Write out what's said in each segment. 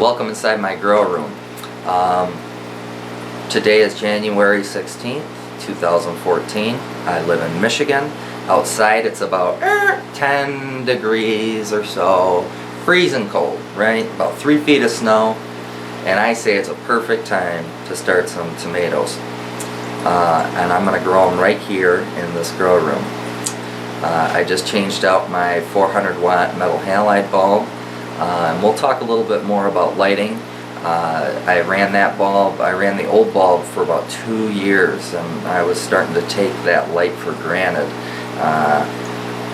Welcome inside my grow room. Today is January 16th, 2014. I live in Michigan. Outside it's about 10 degrees or so. Freezing cold, right? About 3 feet of snow. And I say it's a perfect time to start some tomatoes. And I'm going to grow them right here in this grow room. I just changed out my 400 watt metal halide bulb. And we'll talk a little bit more about lighting. I ran the old bulb for about 2 years, and I was starting to take that light for granted.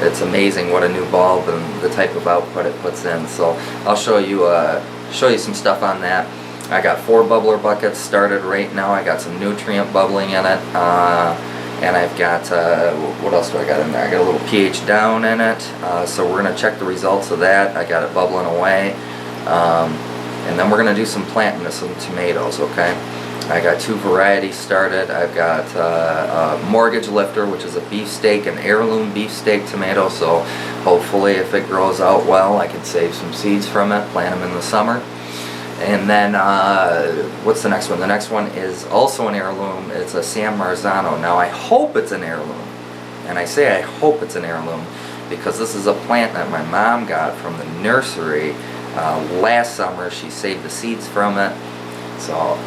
It's amazing what a new bulb and the type of output it puts in. So I'll show you some stuff on that. I got 4 bubbler buckets started right now. I got some nutrient bubbling in it. And I've got, what else do I got in there? I got a little pH down in it, so we're going to check the results of that. I got it bubbling away, and then we're going to do some planting of some tomatoes, okay? I got 2 varieties started. I've got a mortgage lifter, which is a beefsteak, an heirloom beefsteak tomato, so hopefully if it grows out well, I can save some seeds from it, plant them in the summer. And then, what's the next one? The next one is also an heirloom. It's a San Marzano. Now, I hope it's an heirloom. And I say I hope it's an heirloom because this is a plant that my mom got from the nursery last summer. She saved the seeds from it. So,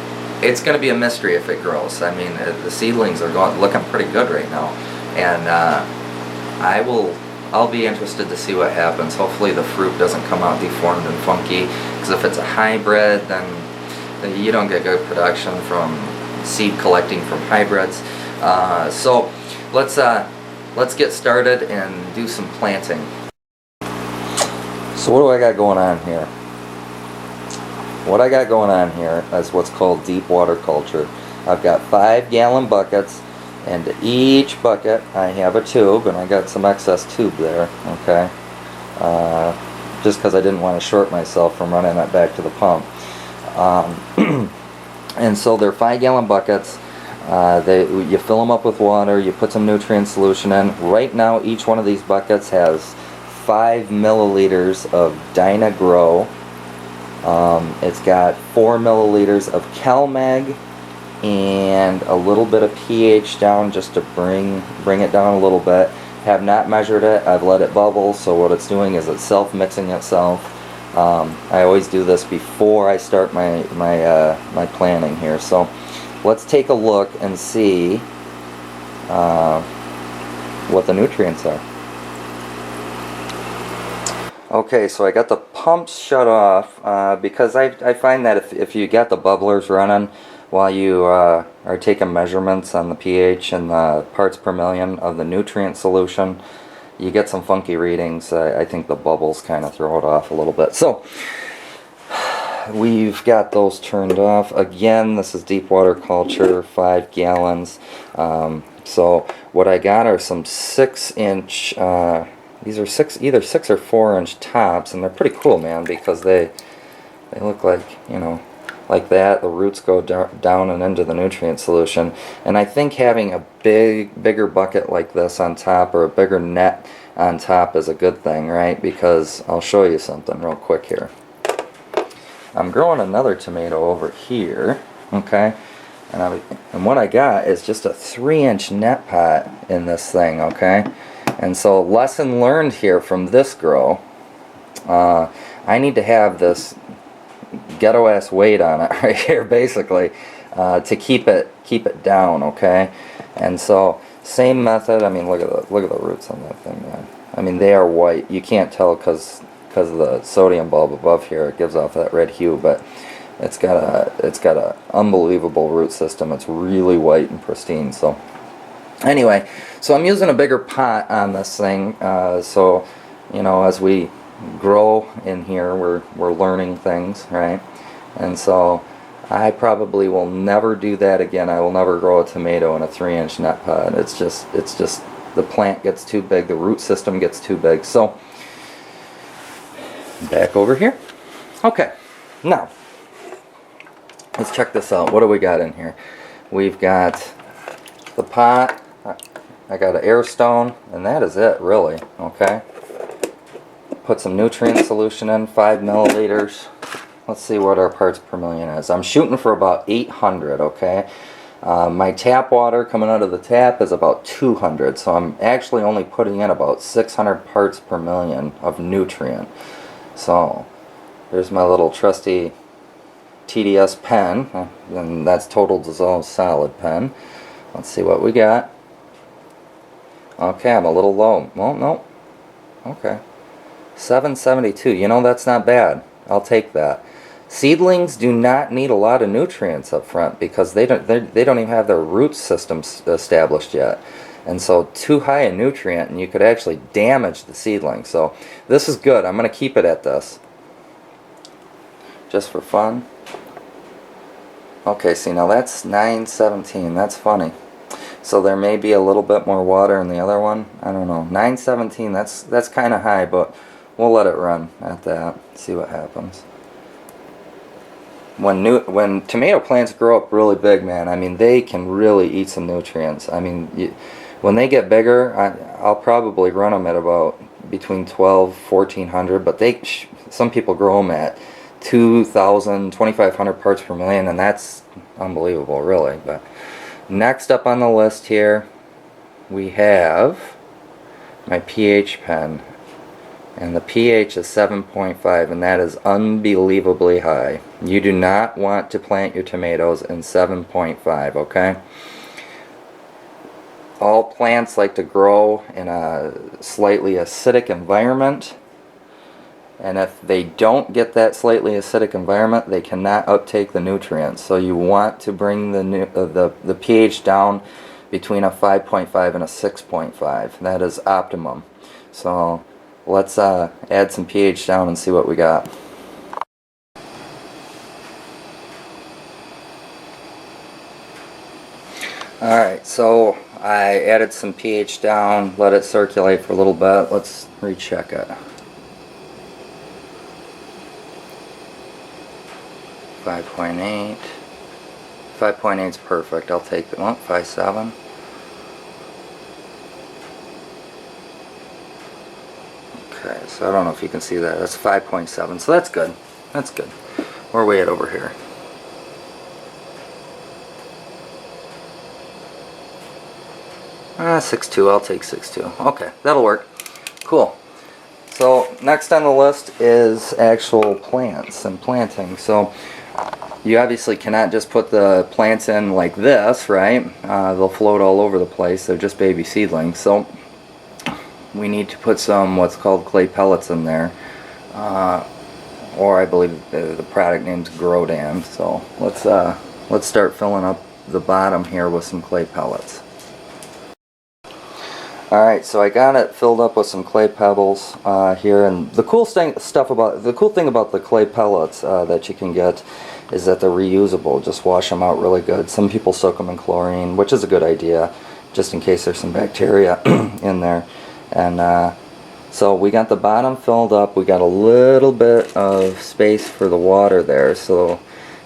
it's going to be a mystery if it grows. I mean, the seedlings are looking pretty good right now. And I'll be interested to see what happens. Hopefully the fruit doesn't come out deformed and funky, because if it's a hybrid, then you don't get good production from seed collecting from hybrids. So let's get started and do some planting. So what do I got going on here? What I got going on here is what's called deep water culture. I've got 5-gallon buckets. And each bucket I have a tube, and I got some excess tube there, okay? Just because I didn't want to short myself from running that back to the pump. And so they're 5-gallon buckets. You fill them up with water, you put some nutrient solution in. Right now each one of these buckets has 5 milliliters of Dyna-Gro. It's got 4 milliliters of CalMag, and a little bit of pH down just to bring it down a little bit. Have not measured it. I've let it bubble, so what it's doing is it's self-mixing itself. I always do this before I start my planting here. So let's take a look and see what the nutrients are. Okay, so I got the pumps shut off because I find that if you got the bubblers running while you are taking measurements on the pH and the parts per million of the nutrient solution, you get some funky readings. I think the bubbles kind of throw it off a little bit. So we've got those turned off. Again, this is deep water culture, 5 gallons. So what I got are some 6-inch, these are either 6 or 4-inch tops, and they're pretty cool, man, because they look like, you know, like that. The roots go down and into the nutrient solution. And I think having a bigger bucket like this on top, or a bigger net on top, is a good thing, right? Because I'll show you something real quick here. I'm growing another tomato over here, okay? And what I got is just a 3-inch net pot in this thing, okay? And so lesson learned here from this grow, I need to have this ghetto ass weight on it right here, basically, to keep it down, okay? And so same method. I mean, look at the roots on that thing, man. I mean, they are white. You can't tell because of the sodium bulb above here. It gives off that red hue, but it's got a unbelievable root system. It's really white and pristine. So anyway, so I'm using a bigger pot on this thing. So you know, as we grow in here, we're learning things, right? And so I probably will never do that again. I will never grow a tomato in a 3-inch net pot. It's just the plant gets too big, the root system gets too big. So back over here. Okay, now let's check this out. What do we got in here? We've got the pot. I got an air stone, and that is it, really. Okay. Put some nutrient solution in, 5 milliliters. let's see what our parts per million is. I'm shooting for about 800, okay? My tap water coming out of the tap is about 200, so I'm actually only putting in about 600 parts per million of nutrient. So there's my little trusty TDS pen, and that's Total Dissolve Solid pen. Let's see what we got. Okay, I'm a little low. Well, no. Okay. 772. You know, that's not bad. I'll take that. Seedlings do not need a lot of nutrients up front because they don't even have their root systems established yet. And so too high a nutrient and you could actually damage the seedling. So this is good. I'm going to keep it at this. Just for fun. Okay, see, now that's 917. That's funny. So there may be a little bit more water in the other one. I don't know. 917, that's kind of high, but we'll let it run at that. See what happens. When tomato plants grow up really big, man, I mean, they can really eat some nutrients. I mean, when they get bigger, I'll probably run them at about between 1400, but some people grow them at 2,000, 2,500 parts per million, and that's unbelievable, really. But next up on the list here, we have my pH pen. And the pH is 7.5, and that is unbelievably high. You do not want to plant your tomatoes in 7.5, okay? All plants like to grow in a slightly acidic environment. And if they don't get that slightly acidic environment, they cannot uptake the nutrients. So you want to bring the pH down between a 5.5 and a 6.5. That is optimum. So let's add some pH down and see what we got. Alright, so I added some pH down, let it circulate for a little bit. Let's recheck it. 5.8. 5.8 is perfect. I'll take it. Oh, 5.7. Okay, so I don't know if you can see that. That's 5.7, so that's good. That's good. We're way over here. Ah, 6.2. I'll take 6.2. Okay, that'll work. Cool. So next on the list is actual plants and planting. So you obviously cannot just put the plants in like this, right? They'll float all over the place. They're just baby seedlings. So we need to put some what's called clay pellets in there, or I believe the product name's Grodan. So let's start filling up the bottom here with some clay pellets. Alright, so I got it filled up with some clay pebbles here, and the cool thing about the clay pellets that you can get is that they're reusable. Just wash them out really good. Some people soak them in chlorine, which is a good idea, just in case there's some bacteria in there. And so we got the bottom filled up. We got a little bit of space for the water there, so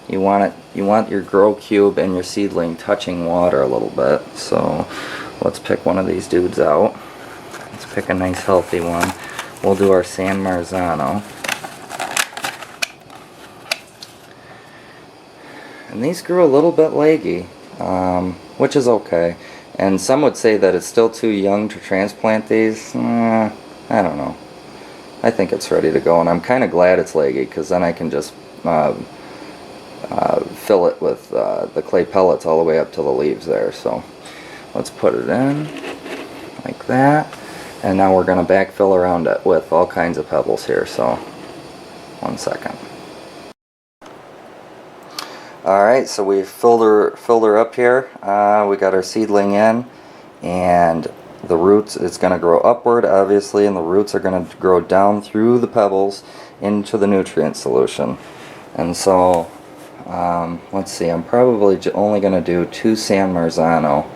you want your grow cube and your seedling touching water a little bit. So let's pick one of these dudes out. Let's pick a nice healthy one. We'll do our San Marzano. And these grew a little bit leggy, which is okay. And some would say that it's still too young to transplant these. I don't know. I think it's ready to go, and I'm kind of glad it's leggy, because then I can just fill it with the clay pellets all the way up to the leaves there. So let's put it in like that, and now we're going to backfill around it with all kinds of pebbles here. So 1 second. Alright, so we filled her up here. We got our seedling in, and the roots, it's going to grow upward obviously, and the roots are going to grow down through the pebbles into the nutrient solution. And so let's see, I'm probably only going to do 2 San Marzano.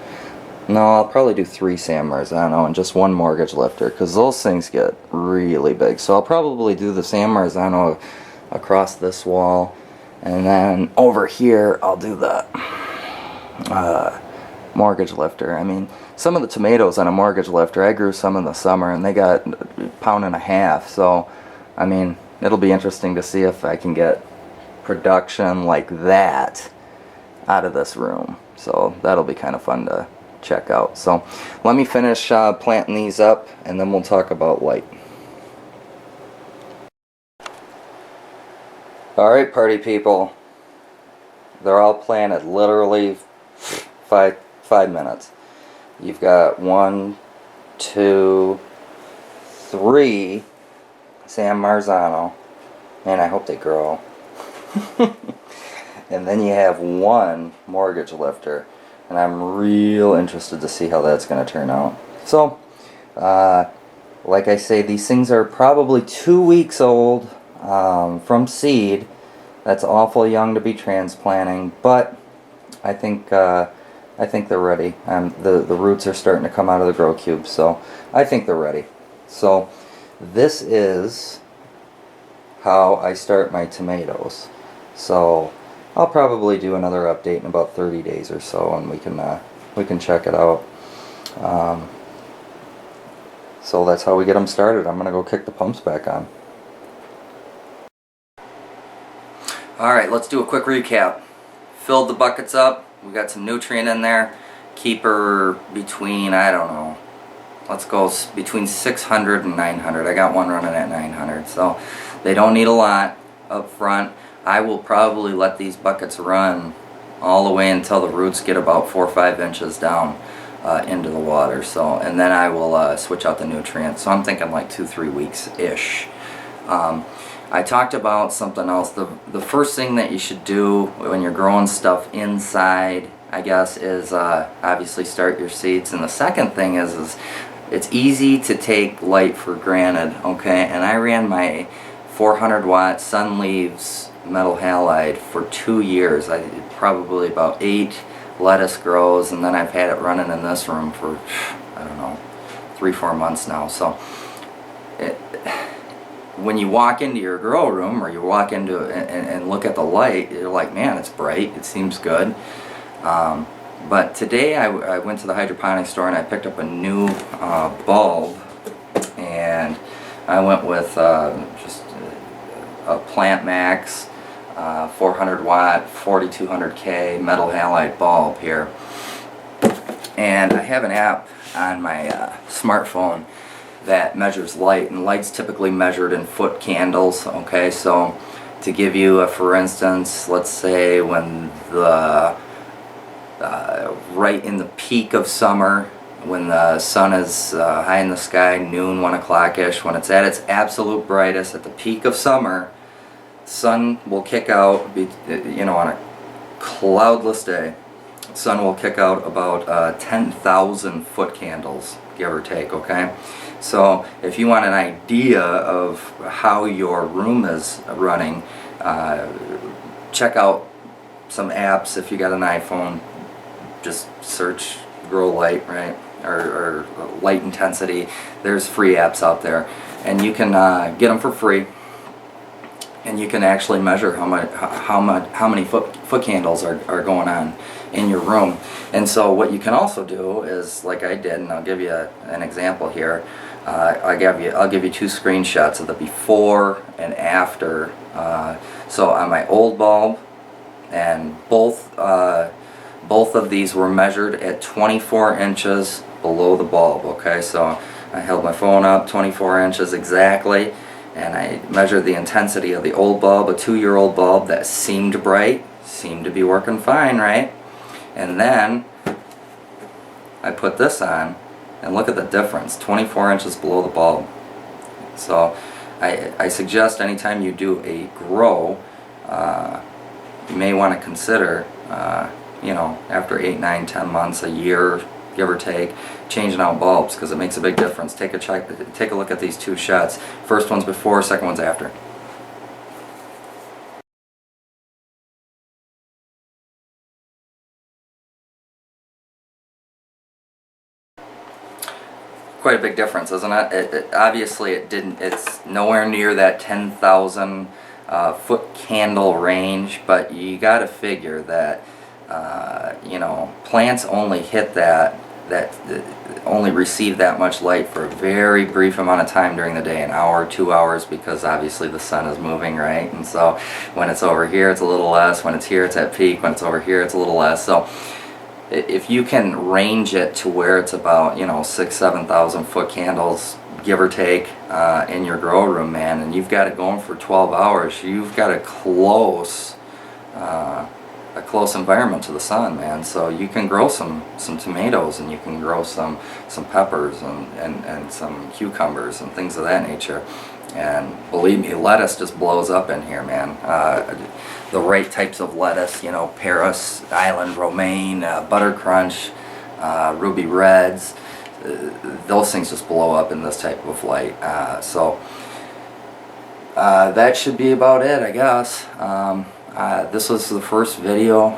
No, I'll probably do 3 San Marzano and just 1 mortgage lifter, because those things get really big. So I'll probably do the San Marzano across this wall, and then over here I'll do the mortgage lifter. I mean, some of the tomatoes on a mortgage lifter, I grew some in the summer, and they got 1.5 pounds. So I mean, it'll be interesting to see if I can get production like that out of this room. So that'll be kind of fun to check out. So let me finish planting these up, and then we'll talk about light. Alright, party people, they're all planted literally five minutes. You've got 1, 2, 3 San Marzano, and I hope they grow. And then you have 1 mortgage lifter, and I'm real interested to see how that's going to turn out. So, like I say, these things are probably 2 weeks old from seed. That's awful young to be transplanting, but I think they're ready. The roots are starting to come out of the grow cube, so I think they're ready. So this is how I start my tomatoes. So I'll probably do another update in about 30 days or so, and we can check it out. So that's how we get them started. I'm gonna go kick the pumps back on. Alright, let's do a quick recap. Filled the buckets up, we got some nutrient in there. Keep her between, I don't know, let's go between 600 and 900. I got one running at 900, so they don't need a lot up front. I will probably let these buckets run all the way until the roots get about 4 or 5 inches down into the water. So, and then I will switch out the nutrients. So I'm thinking like 2-3 weeks-ish. I talked about something else. The first thing that you should do when you're growing stuff inside, I guess, is obviously start your seeds. And the second thing is it's easy to take light for granted, okay? And I ran my 400 watt sun leaves metal halide for 2 years. I did probably about 8 lettuce grows, and then I've had it running in this room for, I don't know, 3-4 months now. So when you walk into your grow room, or you walk into and look at the light, you're like, man, it's bright, it seems good. But today I went to the hydroponic store and I picked up a new bulb, and I went with just a Plant Max 400 watt 4200K metal halide bulb here. And I have an app on my smartphone that measures light, and light's typically measured in foot candles, okay? So to give you a for instance, let's say when the right in the peak of summer, when the sun is high in the sky, noon, 1 o'clock-ish, when it's at its absolute brightest, at the peak of summer, sun will kick out, you know, on a cloudless day, sun will kick out about 10,000 foot candles, give or take, okay? So if you want an idea of how your room is running, check out some apps. If you got an iPhone, just search grow light, right, or light intensity. There's free apps out there, and you can get them for free, and you can actually measure how many foot candles are going on in your room. And so what you can also do is, like I did, and I'll give you an example here. I'll give you 2 screenshots of the before and after. So on my old bulb, and both of these were measured at 24 inches below the bulb, okay? So I held my phone up 24 inches exactly, and I measured the intensity of the old bulb, a 2-year-old bulb that seemed bright, seemed to be working fine, right? And then I put this on, and look at the difference, 24 inches below the bulb. So I suggest anytime you do a grow, you may want to consider, you know, after 8, 9, 10 months, a year, give or take, changing out bulbs, because it makes a big difference. Take a look at these 2 shots. First one's before, second one's after. Quite a big difference, isn't it? Obviously it didn't, it's nowhere near that 10,000 foot candle range, but you got to figure that you know, plants only hit that that only receive that much light for a very brief amount of time during the day, an hour, 2 hours, because obviously the sun is moving, right? And so when it's over here, it's a little less. When it's here, it's at peak. When it's over here, it's a little less. So if you can range it to where it's about, you know, 6,000-7,000 foot candles, give or take, in your grow room, man, and you've got it going for 12 hours, you've got a close environment to the sun, man. So you can grow some tomatoes, and you can grow some peppers and some cucumbers and things of that nature. And believe me, lettuce just blows up in here, man. The right types of lettuce, you know, Paris, Island, Romaine, Butter Crunch, Ruby Reds, those things just blow up in this type of light. So that should be about it, I guess. This was the first video,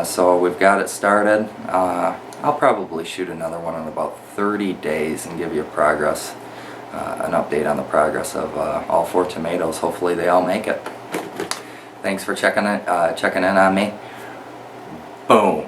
so we've got it started. I'll probably shoot another one in about 30 days and give you an update on the progress of all 4 tomatoes. Hopefully they all make it. Thanks for checking in on me. Boom.